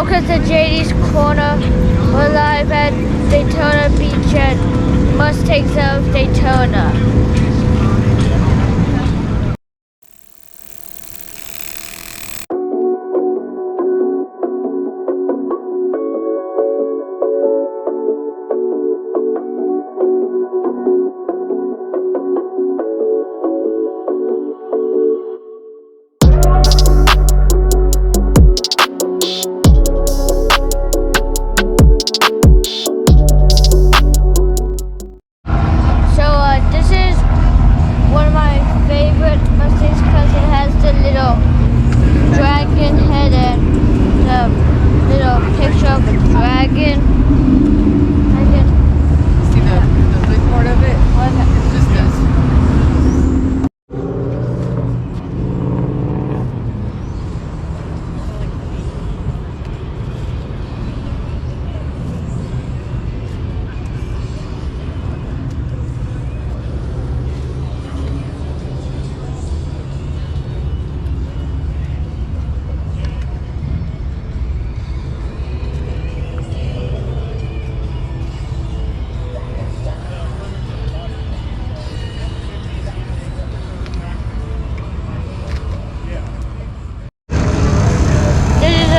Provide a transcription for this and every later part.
Welcome to JD's Corner. We're live at Daytona Beach at Mustangs of Daytona.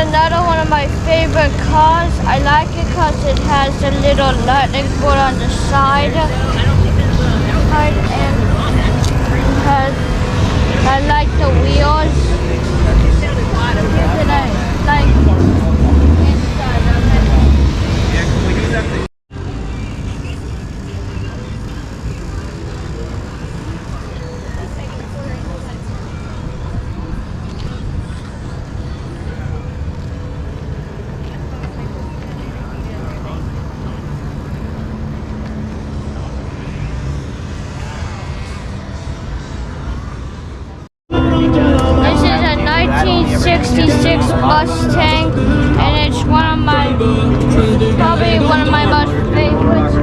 Another one of my favorite cars. I like it because it has a little lightning bolt on the side. And I like the wheels. And I like inside of it. Yeah, can we do that thing? This is a 1966 Mustang, and it's probably one of my most favorites. I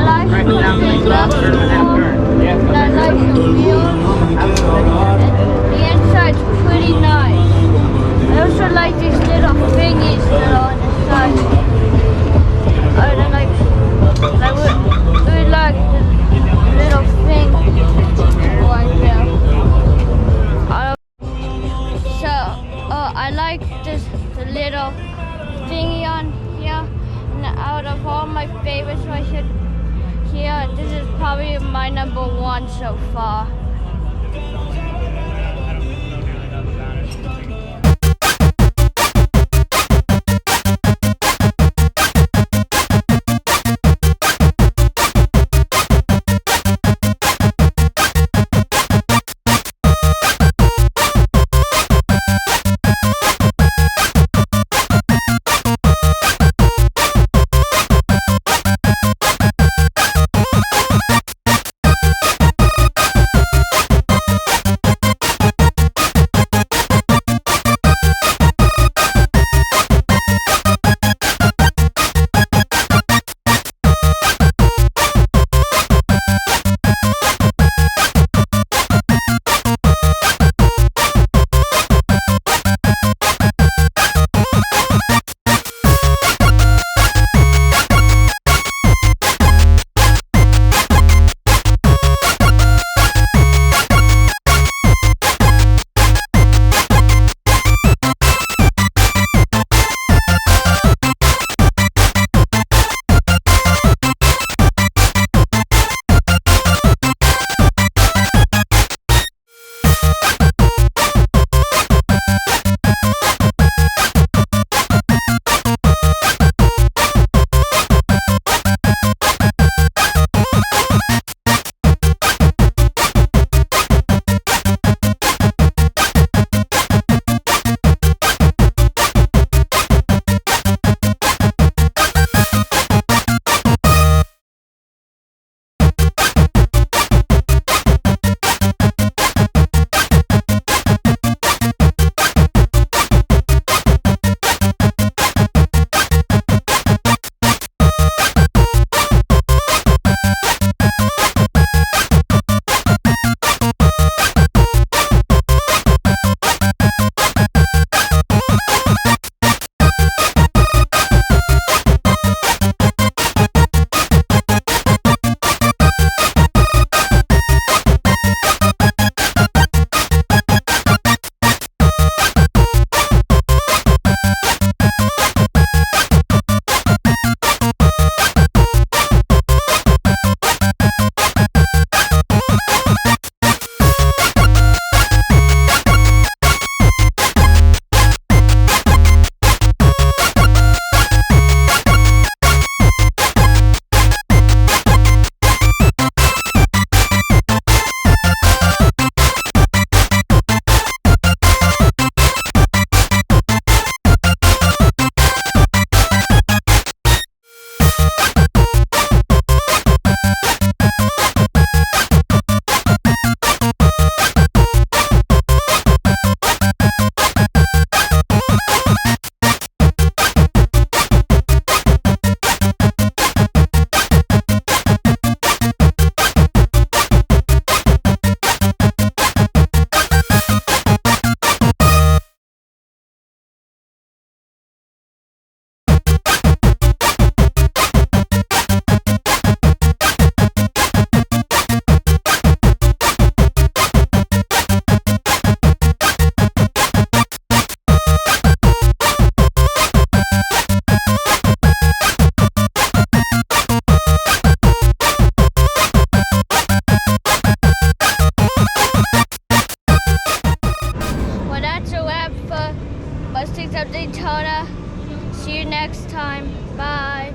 like the wheels. The inside's pretty nice. I also like these little thingies that are on the side. I really like the little thing right there. I like the little thingy on here, and out of all my favorites right here, this is probably my number one so far. Mustangs of Daytona. See you next time. Bye.